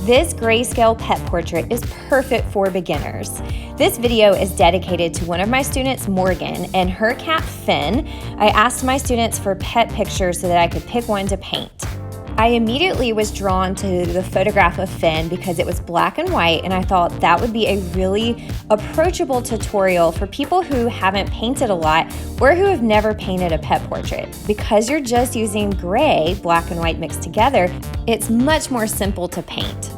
This grayscale pet portrait is perfect for beginners. This video is dedicated to one of my students, Morgan, and her cat, Finn. I asked my students for pet pictures so that I could pick one to paint. I immediately was drawn to the photograph of Finn because it was black and white, and I thought that would be a really approachable tutorial for people who haven't painted a lot or who have never painted a pet portrait. Because you're just using gray, black and white mixed together, it's much more simple to paint.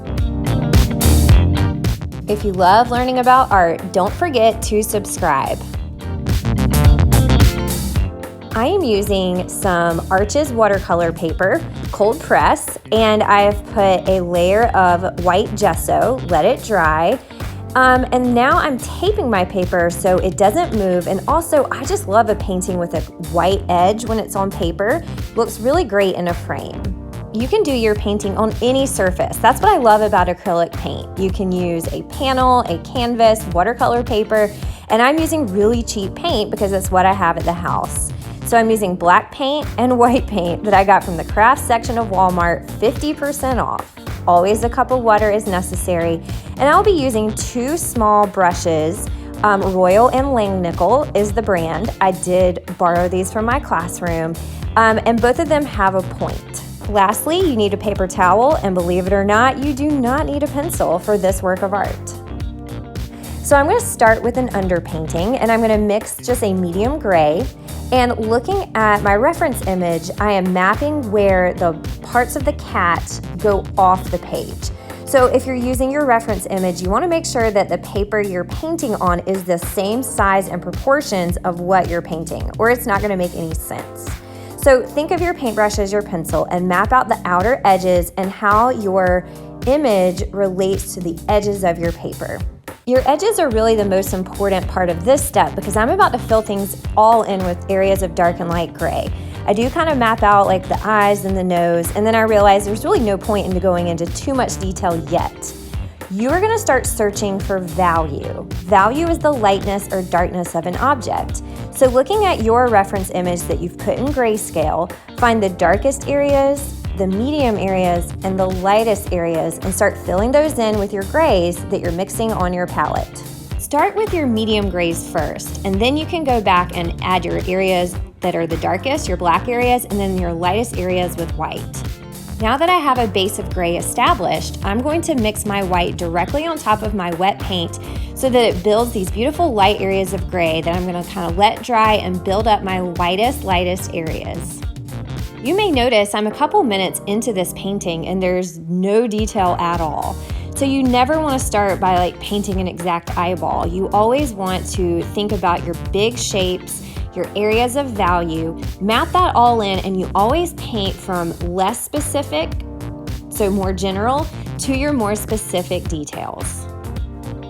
If you love learning about art, don't forget to subscribe. I am using some Arches watercolor paper, cold press, and I've put a layer of white gesso, let it dry, and now I'm taping my paper so it doesn't move. And also, I just love a painting with a white edge when it's on paper. Looks really great in a frame. You can do your painting on any surface. That's what I love about acrylic paint. You can use a panel, a canvas, watercolor paper, and I'm using really cheap paint because it's what I have at the house. So I'm using black paint and white paint that I got from the craft section of Walmart, 50% off. Always a cup of water is necessary. And I'll be using two small brushes. Royal and Langnickel is the brand. I did borrow these from my classroom, and both of them have a point. Lastly, you need a paper towel, and believe it or not, you do not need a pencil for this work of art. So I'm going to start with an underpainting, and I'm going to mix just a medium gray. And looking at my reference image, I am mapping where the parts of the cat go off the page. So if you're using your reference image, you want to make sure that the paper you're painting on is the same size and proportions of what you're painting, or it's not going to make any sense. So think of your paintbrush as your pencil and map out the outer edges and how your image relates to the edges of your paper. Your edges are really the most important part of this step because I'm about to fill things all in with areas of dark and light gray. I do kind of map out like the eyes and the nose, and then I realize there's really no point in going into too much detail yet. You are going to start searching for value. Value is the lightness or darkness of an object. So looking at your reference image that you've put in grayscale, find the darkest areas, the medium areas, and the lightest areas, and start filling those in with your grays that you're mixing on your palette. Start with your medium grays first, and then you can go back and add your areas that are the darkest, your black areas, and then your lightest areas with white. Now that I have a base of gray established, I'm going to mix my white directly on top of my wet paint so that it builds these beautiful light areas of gray that I'm going to kind of let dry and build up my lightest areas. You may notice I'm a couple minutes into this painting and there's no detail at all. So you never want to start by painting an exact eyeball. You always want to think about your big shapes, your areas of value, map that all in, and you always paint from less specific, so more general, to your more specific details.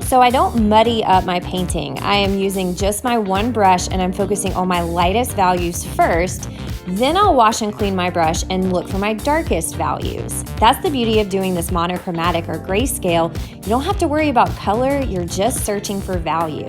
So I don't muddy up my painting. I am using just my one brush and I'm focusing on my lightest values first. Then I'll wash and clean my brush and look for my darkest values. That's the beauty of doing this monochromatic or grayscale. You don't have to worry about color, you're just searching for value.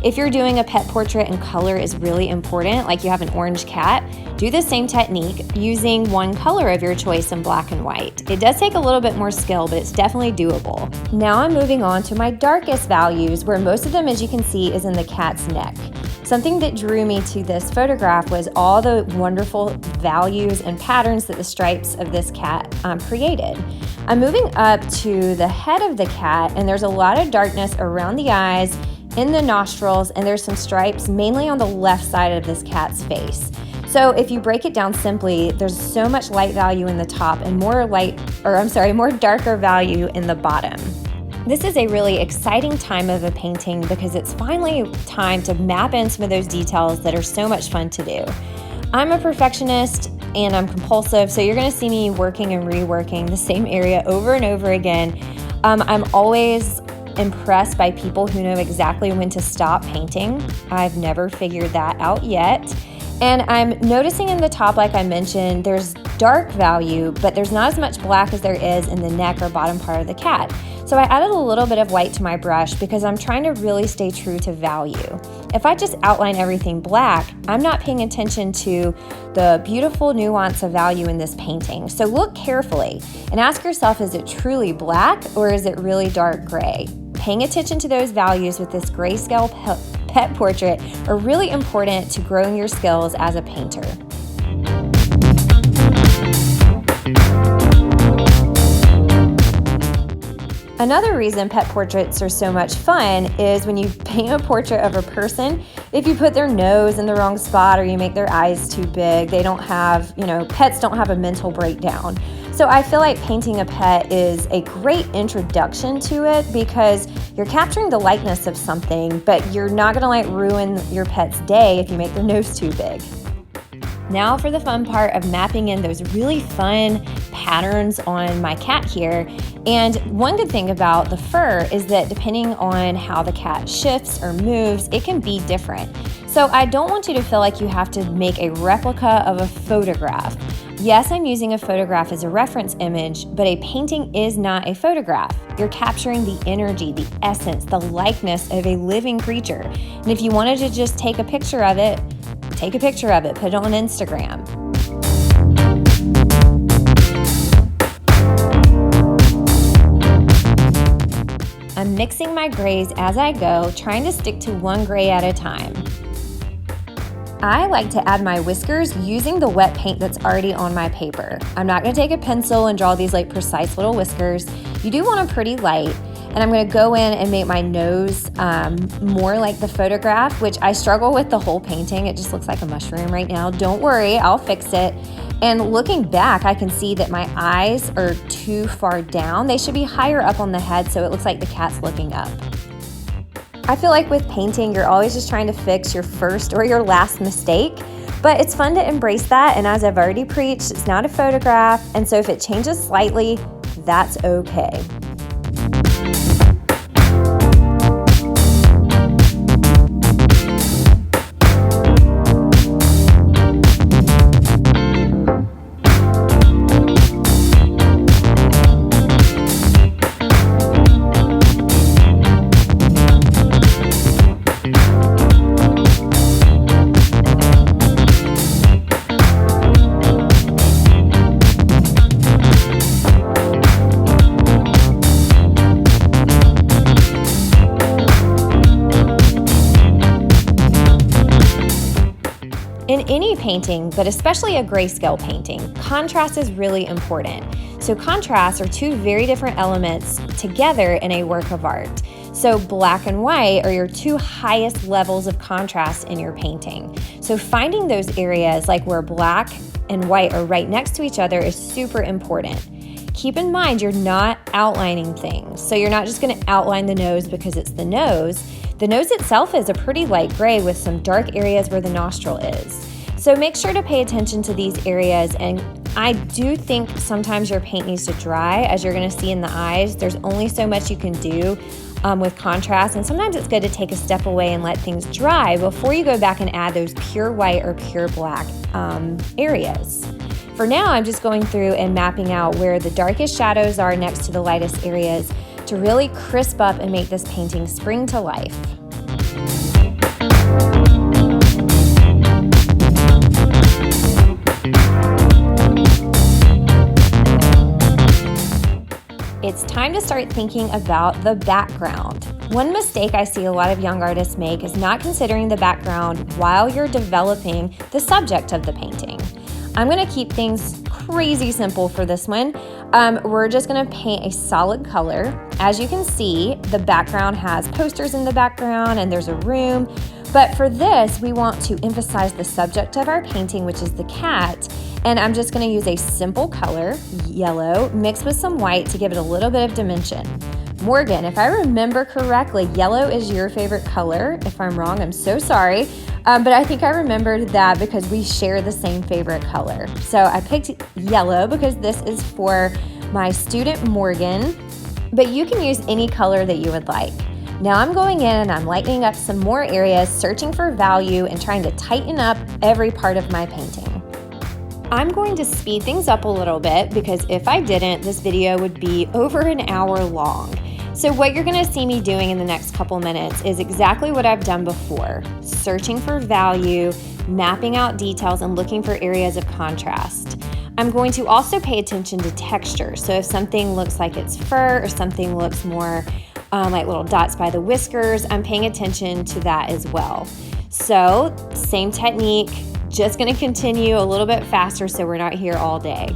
If you're doing a pet portrait and color is really important, like you have an orange cat, do the same technique using one color of your choice in black and white. It does take a little bit more skill, but it's definitely doable. Now I'm moving on to my darkest values, where most of them, as you can see, is in the cat's neck. Something that drew me to this photograph was all the wonderful values and patterns that the stripes of this cat created. I'm moving up to the head of the cat, and there's a lot of darkness around the eyes, in the nostrils, and there's some stripes mainly on the left side of this cat's face. So if you break it down simply, there's so much light value in the top and more darker value in the bottom. This is a really exciting time of a painting because it's finally time to map in some of those details that are so much fun to do. I'm a perfectionist and I'm compulsive, so you're gonna see me working and reworking the same area over and over again. I'm always impressed by people who know exactly when to stop painting. I've never figured that out yet. And I'm noticing in the top, like I mentioned, there's dark value, but there's not as much black as there is in the neck or bottom part of the cat. So I added a little bit of white to my brush because I'm trying to really stay true to value. If I just outline everything black, I'm not paying attention to the beautiful nuance of value in this painting. So look carefully and ask yourself, is it truly black or is it really dark gray? Paying attention to those values with this grayscale pet portrait are really important to growing your skills as a painter. Another reason pet portraits are so much fun is when you paint a portrait of a person, if you put their nose in the wrong spot or you make their eyes too big, they don't have, pets don't have a mental breakdown. So I feel like painting a pet is a great introduction to it because you're capturing the likeness of something, but you're not gonna ruin your pet's day if you make their nose too big. Now for the fun part of mapping in those really fun patterns on my cat here. And one good thing about the fur is that depending on how the cat shifts or moves, it can be different. So I don't want you to feel like you have to make a replica of a photograph. Yes, I'm using a photograph as a reference image, but a painting is not a photograph. You're capturing the energy, the essence, the likeness of a living creature. And if you wanted to just take a picture of it, take a picture of it, put it on Instagram. I'm mixing my grays as I go, trying to stick to one gray at a time. I like to add my whiskers using the wet paint that's already on my paper. I'm not gonna take a pencil and draw these precise little whiskers. You do want them pretty light. And I'm gonna go in and make my nose more like the photograph, which I struggle with the whole painting. It just looks like a mushroom right now. Don't worry, I'll fix it. And looking back, I can see that my eyes are too far down. They should be higher up on the head so it looks like the cat's looking up. I feel like with painting, you're always just trying to fix your first or your last mistake, but it's fun to embrace that. And as I've already preached, it's not a photograph. And so if it changes slightly, that's okay. In any painting, but especially a grayscale painting, contrast is really important. So contrasts are two very different elements together in a work of art. So black and white are your two highest levels of contrast in your painting. So finding those areas like where black and white are right next to each other is super important. Keep in mind you're not outlining things. So you're not just going to outline the nose because it's the nose. The nose itself is a pretty light gray with some dark areas where the nostril is. So make sure to pay attention to these areas, and I do think sometimes your paint needs to dry, as you're gonna see in the eyes. There's only so much you can do with contrast, and sometimes it's good to take a step away and let things dry before you go back and add those pure white or pure black areas. For now, I'm just going through and mapping out where the darkest shadows are next to the lightest areas to really crisp up and make this painting spring to life. It's time to start thinking about the background. One mistake I see a lot of young artists make is not considering the background while you're developing the subject of the painting. I'm gonna keep things crazy simple for this one. We're just gonna paint a solid color. As you can see, the background has posters in the background and there's a room. But for this, we want to emphasize the subject of our painting, which is the cat. And I'm just gonna use a simple color, yellow, mixed with some white to give it a little bit of dimension. Morgan, if I remember correctly, yellow is your favorite color. If I'm wrong, I'm so sorry. But I think I remembered that because we share the same favorite color. So I picked yellow because this is for my student Morgan, but you can use any color that you would like. Now I'm going in and I'm lightening up some more areas, searching for value and trying to tighten up every part of my painting. I'm going to speed things up a little bit because if I didn't, this video would be over an hour long. So what you're gonna see me doing in the next couple minutes is exactly what I've done before, searching for value, mapping out details, and looking for areas of contrast. I'm going to also pay attention to texture. So if something looks like it's fur or something looks more like little dots by the whiskers, I'm paying attention to that as well. So same technique, just gonna continue a little bit faster so we're not here all day.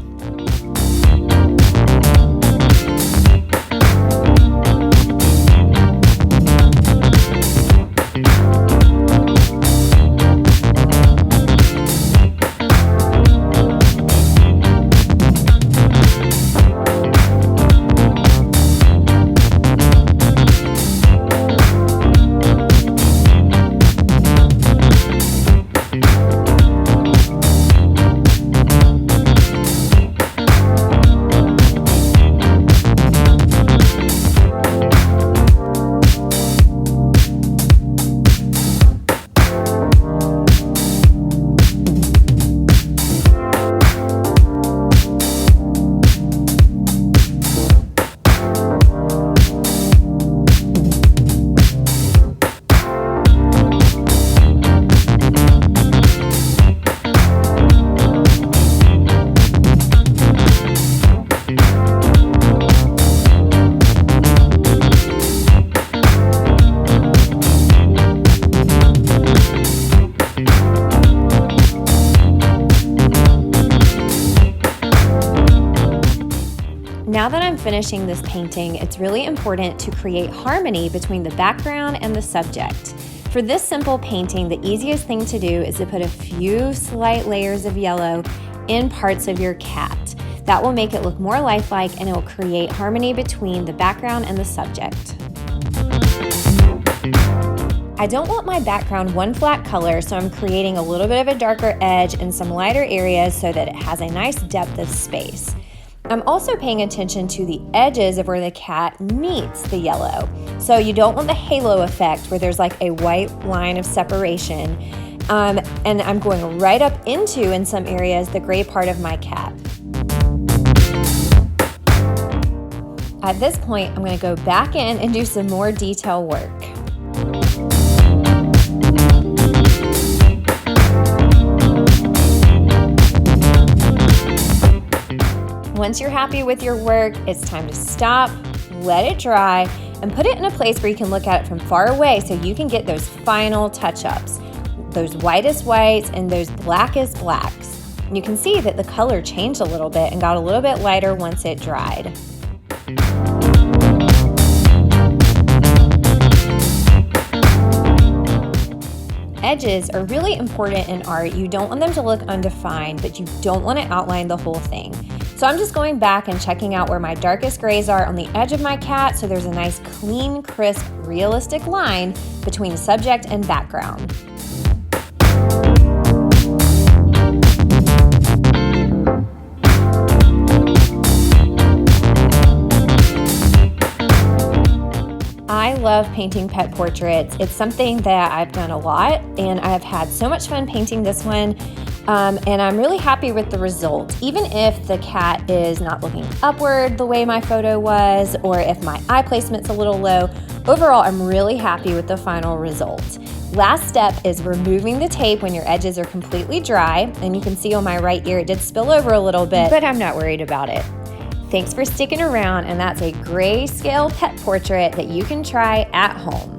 Now that I'm finishing this painting, it's really important to create harmony between the background and the subject. For this simple painting, the easiest thing to do is to put a few slight layers of yellow in parts of your cat. That will make it look more lifelike and it will create harmony between the background and the subject. I don't want my background one flat color, so I'm creating a little bit of a darker edge in some lighter areas so that it has a nice depth of space. I'm also paying attention to the edges of where the cat meets the yellow. So you don't want the halo effect where there's like a white line of separation. And I'm going right up into, in some areas, the gray part of my cat. At this point, I'm going to go back in and do some more detail work. Once you're happy with your work, it's time to stop, let it dry, and put it in a place where you can look at it from far away so you can get those final touch-ups, those whitest whites and those blackest blacks. And you can see that the color changed a little bit and got a little bit lighter once it dried. Edges are really important in art. You don't want them to look undefined, but you don't want to outline the whole thing. So I'm just going back and checking out where my darkest grays are on the edge of my cat so there's a nice clean, crisp, realistic line between subject and background. I love painting pet portraits. It's something that I've done a lot, and I've had so much fun painting this one, and I'm really happy with the result. Even if the cat is not looking upward the way my photo was, or if my eye placement's a little low, overall I'm really happy with the final result. Last step is removing the tape when your edges are completely dry, and you can see on my right ear it did spill over a little bit, but I'm not worried about it. Thanks for sticking around, and that's a grayscale pet portrait that you can try at home.